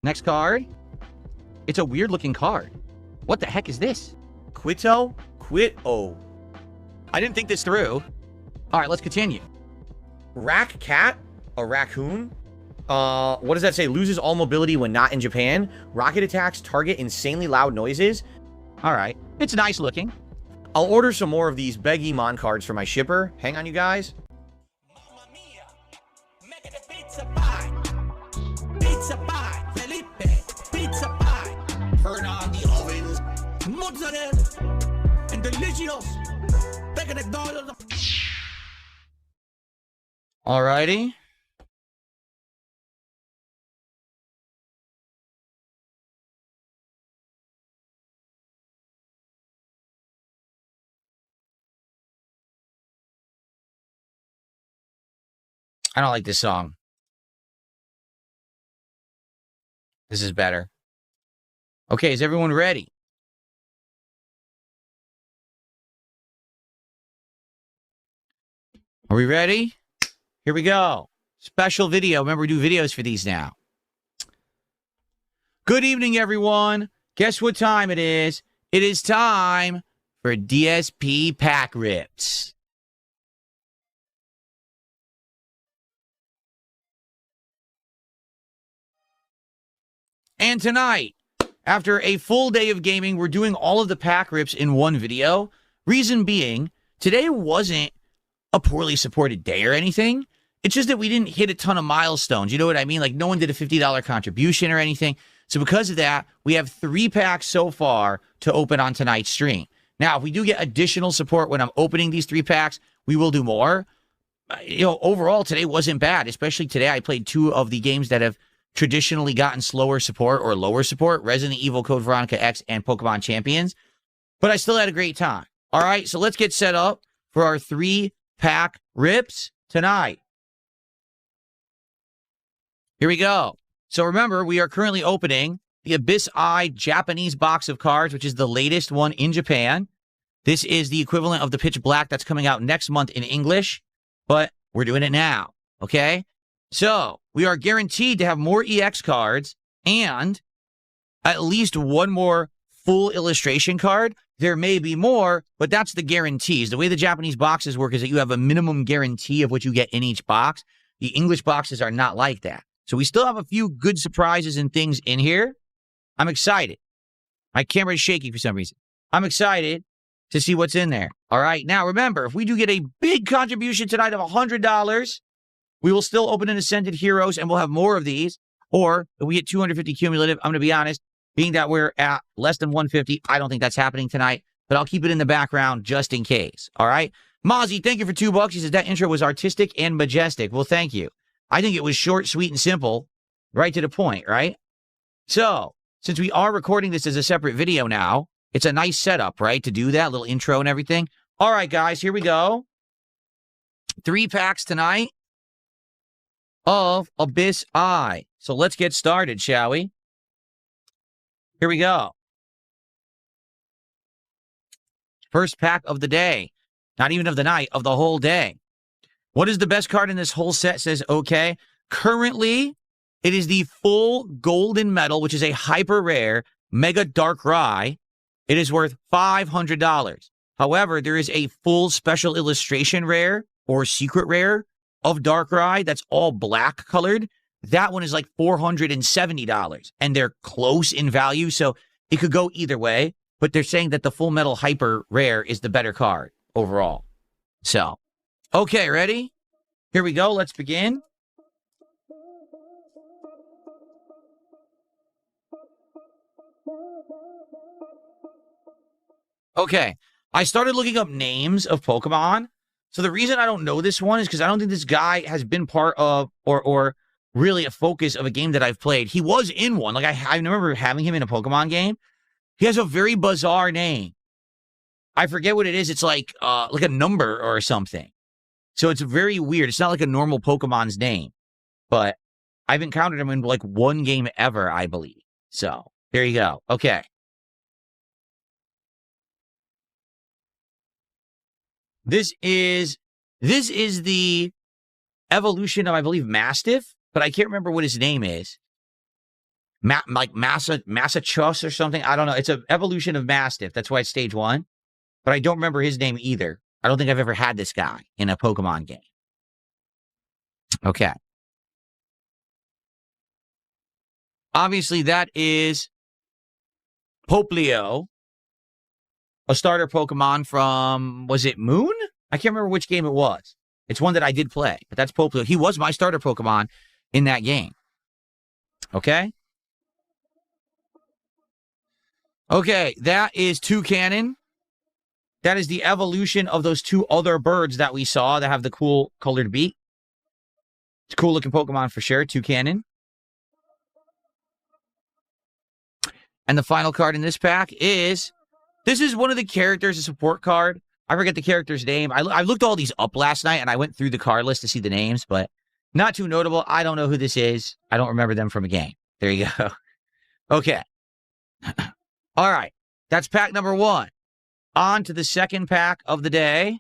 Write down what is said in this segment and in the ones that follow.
Next card. It's a weird looking card. What the heck is this? Quito? Quito. I didn't think this through. All right, let's continue. Rack Cat? A raccoon? What does that say? Loses all mobility when not in Japan. Rocket attacks target insanely loud noises. All right. It's nice looking. I'll order some more of these Beggy Mon cards for my shipper. Hang on, you guys. Pizza pie, Felipe, pizza pie. Turn on the ovens, mozzarella, and delicious. Alrighty. I don't like this song. This is better. Okay, is everyone ready? Are we ready? Here we go. Special video. Remember, we do videos for these now. Good evening, everyone. Guess what time it is? It is time for DSP pack rips. And tonight, after a full day of gaming, we're doing all of the pack rips in one video. Reason being, today wasn't a poorly supported day or anything. It's just that we didn't hit a ton of milestones. You know what I mean? Like, no one did a $50 contribution or anything. So because of that, we have 3 packs so far to open on tonight's stream. Now, if we do get additional support when I'm opening these 3 packs, we will do more. You know, overall, today wasn't bad. Especially today, I played 2 of the games that have traditionally gotten slower support or lower support, Resident Evil Code Veronica X and Pokemon Champions. But I still had a great time. All right, so let's get set up for our 3-pack rips tonight. Here we go. So remember, we are currently opening the Abyss Eye Japanese box of cards, which is the latest one in Japan. This is the equivalent of the Pitch Black that's coming out next month in English, but we're doing it now, okay? So we are guaranteed to have more EX cards and at least one more full illustration card. There may be more, but that's the guarantees. The way the Japanese boxes work is that you have a minimum guarantee of what you get in each box. The English boxes are not like that. So we still have a few good surprises and things in here. I'm excited. My camera is shaking for some reason. I'm excited to see what's in there. All right. Now, remember, if we do get a big contribution tonight of $100, we will still open an Ascended Heroes, and we'll have more of these. Or if we get 250 cumulative, I'm going to be honest, being that we're at less than 150, I don't think that's happening tonight. But I'll keep it in the background just in case. All right. Mozzie, thank you for $2. He says that intro was artistic and majestic. Well, thank you. I think it was short, sweet, and simple, right to the point, right? So, since we are recording this as a separate video now, it's a nice setup, right, to do that, little intro and everything. All right, guys, here we go. 3 packs tonight of Abyss Eye. So let's get started, shall we? Here we go. First pack of the day. Not even of the night, of the whole day. What is the best card in this whole set? Says okay. Currently, it is the full golden medal, which is a hyper rare Mega Darkrai. It is worth $500. However, there is a full special illustration rare or secret rare of Darkrai that's all black colored. That one is like $470, and they're close in value, so it could go either way. But they're saying that the full metal hyper rare is the better card overall. So, okay, ready? Here we go. Let's begin. Okay, I started looking up names of Pokemon. So the reason I don't know this one is because I don't think this guy has been part of or really a focus of a game that I've played. He was in one. Like I remember having him in a Pokemon game. He has a very bizarre name. I forget what it is. It's like a number or something. So it's very weird. It's not like a normal Pokemon's name. But I've encountered him in like one game ever, I believe. So there you go. Okay. This is the evolution of, I believe, Mastiff, but I can't remember what his name is. like Massachusetts or something. I don't know. It's an evolution of Mastiff. That's why it's stage 1. But I don't remember his name either. I don't think I've ever had this guy in a Pokemon game. Okay. Obviously, that is Poplio, a starter Pokemon from, was it Moon? I can't remember which game it was. It's one that I did play, but that's Poplio. He was my starter Pokemon in that game. Okay? Okay, that is Toucannon. That is the evolution of those 2 other birds that we saw that have the cool colored beak. It's a cool looking Pokemon for sure, Toucannon. And the final card in this pack is, this is one of the characters, a support card. I forget the character's name. I looked all these up last night, and I went through the card list to see the names, but not too notable. I don't know who this is. I don't remember them from a game. There you go. Okay. All right. That's pack number 1. On to the second pack of the day.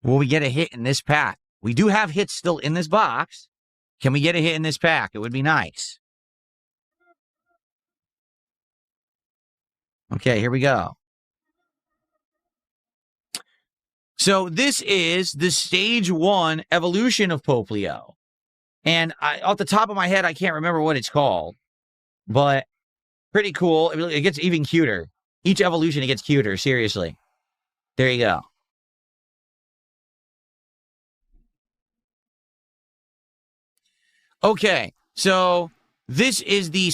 Will we get a hit in this pack? We do have hits still in this box. Can we get a hit in this pack? It would be nice. Okay, here we go. So this is the stage 1 evolution of Poplio. And off the top of my head, I can't remember what it's called. But pretty cool. It gets even cuter. Each evolution, it gets cuter. Seriously. There you go. Okay, so this is the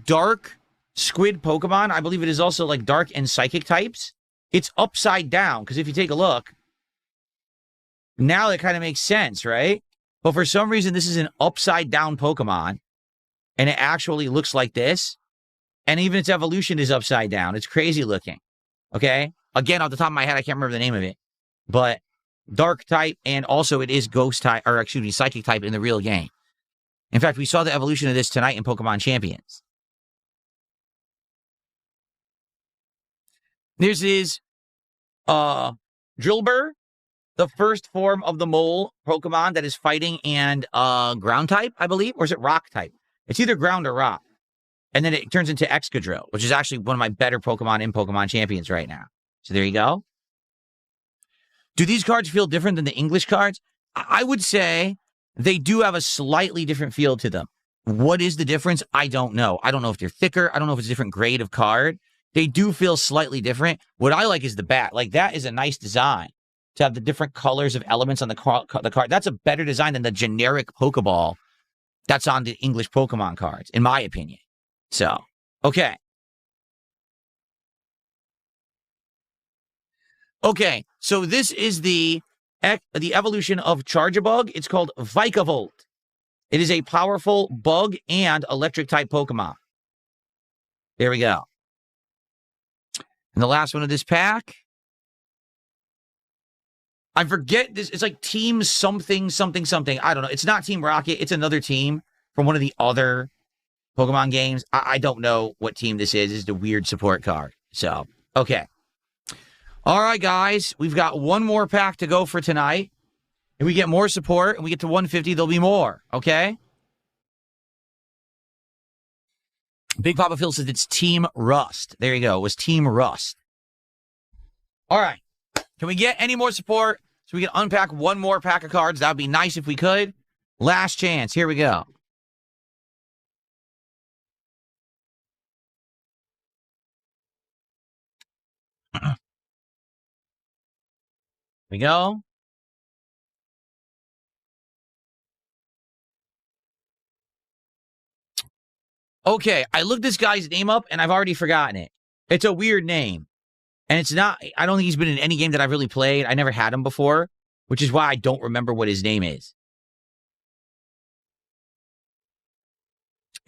dark squid Pokemon. I believe it is also like dark and psychic types. It's upside down, because if you take a look, now it kind of makes sense, right? But for some reason, this is an upside down Pokemon, and it actually looks like this. And even its evolution is upside down. It's crazy looking. Okay? Again, off the top of my head, I can't remember the name of it. But dark type, and also it is ghost type, or excuse me, psychic type in the real game. In fact, we saw the evolution of this tonight in Pokemon Champions. This is Drillbur, the first form of the mole Pokemon that is fighting and ground type, I believe. Or is it rock type? It's either ground or rock. And then it turns into Excadrill, which is actually one of my better Pokemon in Pokemon Champions right now. So there you go. Do these cards feel different than the English cards? I would say they do have a slightly different feel to them. What is the difference? I don't know. I don't know if they're thicker. I don't know if it's a different grade of card. They do feel slightly different. What I like is the bat. Like, that is a nice design to have the different colors of elements on the card. That's a better design than the generic Pokeball that's on the English Pokemon cards, in my opinion. So, okay. Okay, so this is the evolution of Charjabug. It's called Vikavolt. It is a powerful bug and electric type Pokemon. There we go. And the last one of this pack, I forget this. It's like Team something, something, something. I don't know. It's not Team Rocket. It's another team from one of the other Pokemon games. I don't know what team this is. This is the weird support card. So, okay. All right, guys. We've got one more pack to go for tonight. If we get more support and we get to 150, there'll be more. Okay? Big Papa Phil says it's Team Rust. There you go. It was Team Rust. All right. Can we get any more support so we can unpack one more pack of cards? That would be nice if we could. Last chance. Here we go. Here we go. Okay, I looked this guy's name up, and I've already forgotten it. It's a weird name. And it's not, I don't think he's been in any game that I've really played. I never had him before, which is why I don't remember what his name is.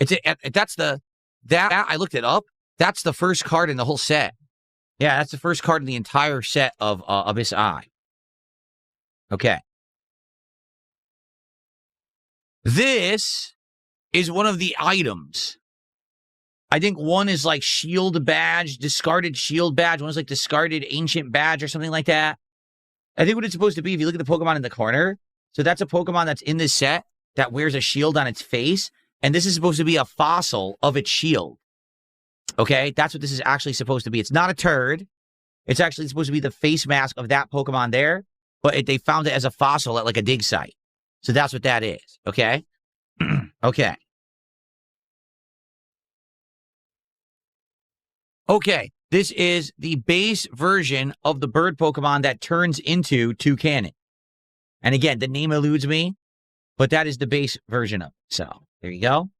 I looked it up. That's the first card in the whole set. Yeah, that's the first card in the entire set of Abyss Eye. Okay. This is one of the items. I think one is like shield badge, discarded shield badge. One is like discarded ancient badge or something like that. I think what it's supposed to be, if you look at the Pokemon in the corner, so that's a Pokemon that's in this set that wears a shield on its face. And this is supposed to be a fossil of its shield. Okay, that's what this is actually supposed to be. It's not a turd. It's actually supposed to be the face mask of that Pokemon there, but they found it as a fossil at like a dig site. So that's what that is, okay? Okay. Okay, this is the base version of the bird Pokemon that turns into Toucannon. And again, the name eludes me, but that is the base version of it. So, there you go.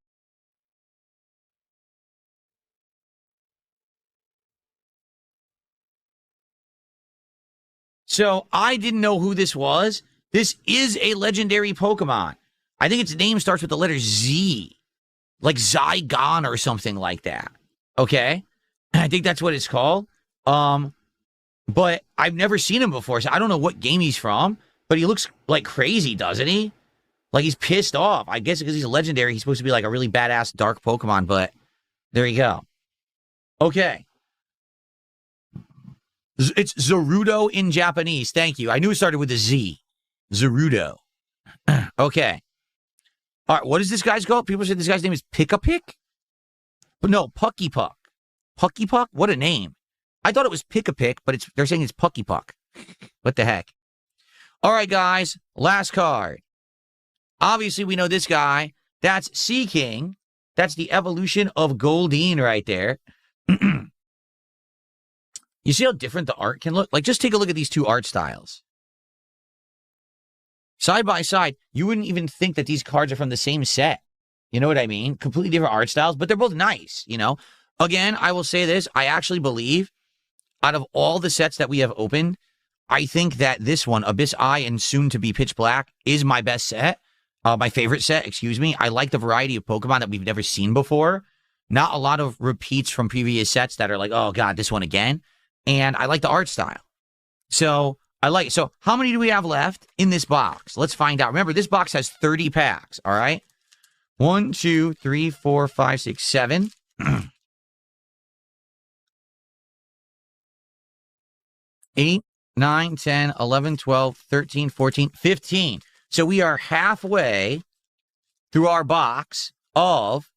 So, I didn't know who this was. This is a legendary Pokemon. I think its name starts with the letter Z, like Zygon or something like that. Okay? I think that's what it's called. But I've never seen him before, so I don't know what game he's from, but he looks like crazy, doesn't he? Like he's pissed off. I guess because he's a legendary, he's supposed to be like a really badass dark Pokemon, but there you go. Okay. It's Zarudo in Japanese. Thank you. I knew it started with a Z. Zarudo. Okay. All right, what is this guy's called? People say this guy's name is Pick-a-Pick? But no, Pucky Puck. Pucky Puck? What a name. I thought it was Pick-a-Pick, but they're saying it's Pucky Puck. What the heck? All right, guys. Last card. Obviously, we know this guy. That's Sea King. That's the evolution of Goldeen right there. You see how different the art can look? Like, just take a look at these two art styles. Side by side, you wouldn't even think that these cards are from the same set. You know what I mean? Completely different art styles, but they're both nice, you know? Again, I will say this. I actually believe out of all the sets that we have opened, I think that this one, Abyss Eye and soon to be Pitch Black, is my best set. My favorite set, excuse me. I like the variety of Pokemon that we've never seen before. Not a lot of repeats from previous sets that are like, oh God, this one again. And I like the art style. So I like it. So how many do we have left in this box? Let's find out. Remember, this box has 30 packs. All right. 1, 2, 3, 4, 5, 6, 7. 8, 9, 10, 11, 12, 13, 14, 15. So we are halfway through our box of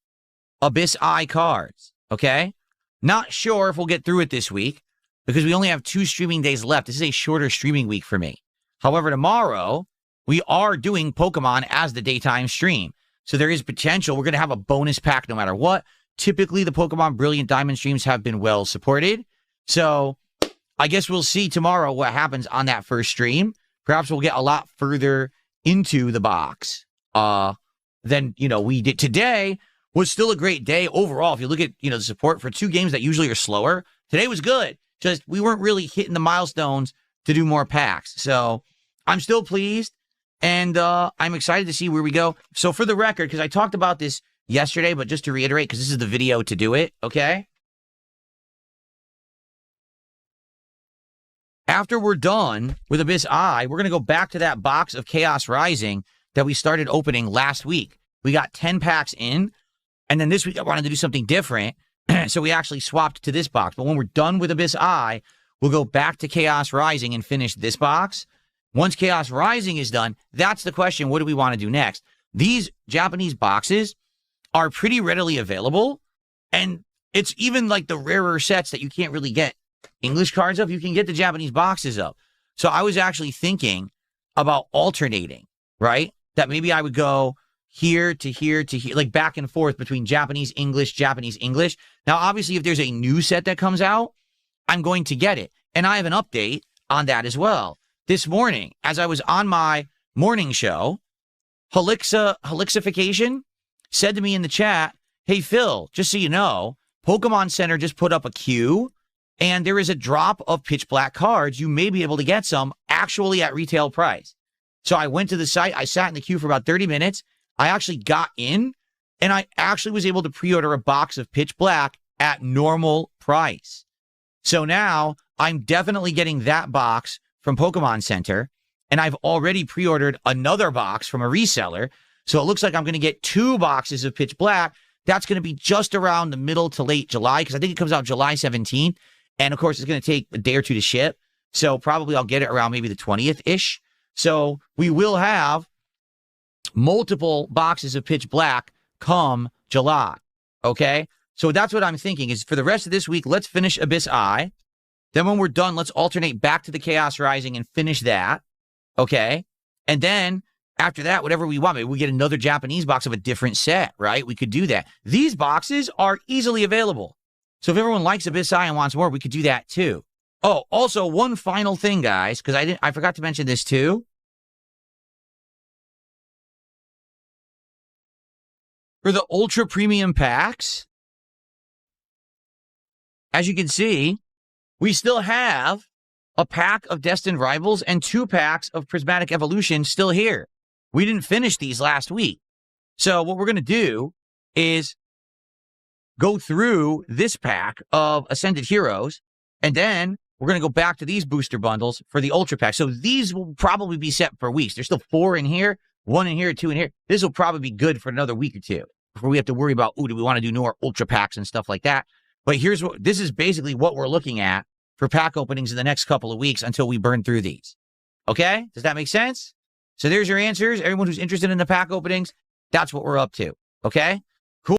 Abyss Eye cards. Okay. Not sure if we'll get through it this week because we only have 2 streaming days left. This is a shorter streaming week for me. However, tomorrow we are doing Pokemon as the daytime stream. So there is potential. We're going to have a bonus pack no matter what. Typically, the Pokemon Brilliant Diamond streams have been well supported. So I guess we'll see tomorrow what happens on that first stream. Perhaps we'll get a lot further into the box than, we did. Today was still a great day overall. If you look at, the support for 2 games that usually are slower, today was good. Just we weren't really hitting the milestones to do more packs. So I'm still pleased, and I'm excited to see where we go. So for the record, because I talked about this yesterday, but just to reiterate, because this is the video to do it, okay? After we're done with Abyss Eye, we're going to go back to that box of Chaos Rising that we started opening last week. We got 10 packs in, and then this week I wanted to do something different, so we actually swapped to this box. But when we're done with Abyss Eye, we'll go back to Chaos Rising and finish this box. Once Chaos Rising is done, that's the question, what do we want to do next? These Japanese boxes are pretty readily available, and it's even like the rarer sets that you can't really get English cards of, you can get the Japanese boxes of. So I was actually thinking about alternating, right? That maybe I would go here to here to here, like back and forth between Japanese, English, Japanese, English. Now, obviously, if there's a new set that comes out, I'm going to get it. And I have an update on that as well. This morning, as I was on my morning show, Helixification said to me in the chat, hey, Phil, just so you know, Pokemon Center just put up a queue, and there is a drop of Pitch Black cards. You may be able to get some actually at retail price. So I went to the site. I sat in the queue for about 30 minutes. I actually got in, and I actually was able to pre-order a box of Pitch Black at normal price. So now I'm definitely getting that box from Pokemon Center, and I've already pre-ordered another box from a reseller. So it looks like I'm going to get 2 boxes of Pitch Black. That's going to be just around the middle to late July, because I think it comes out July 17th. And, of course, it's going to take a day or 2 to ship. So probably I'll get it around maybe the 20th-ish. So we will have multiple boxes of Pitch Black come July. Okay? So that's what I'm thinking is for the rest of this week, let's finish Abyss Eye. Then when we're done, let's alternate back to the Chaos Rising and finish that. Okay? And then after that, whatever we want, maybe we get another Japanese box of a different set, right? We could do that. These boxes are easily available. So if everyone likes Abyss Eye and wants more, we could do that too. Oh, also one final thing, guys, because I forgot to mention this too. For the ultra premium packs, as you can see, we still have a pack of Destined Rivals and 2 packs of Prismatic Evolution still here. We didn't finish these last week. So what we're going to do is go through this pack of Ascended Heroes, and then we're going to go back to these booster bundles for the Ultra Pack. So these will probably be set for weeks. There's still 4 in here, 1 in here, 2 in here. This will probably be good for another week or 2 before we have to worry about, do we want to do more Ultra Packs and stuff like that. But this is basically what we're looking at for pack openings in the next couple of weeks until we burn through these. Okay? Does that make sense? So there's your answers. Everyone who's interested in the pack openings, that's what we're up to. Okay?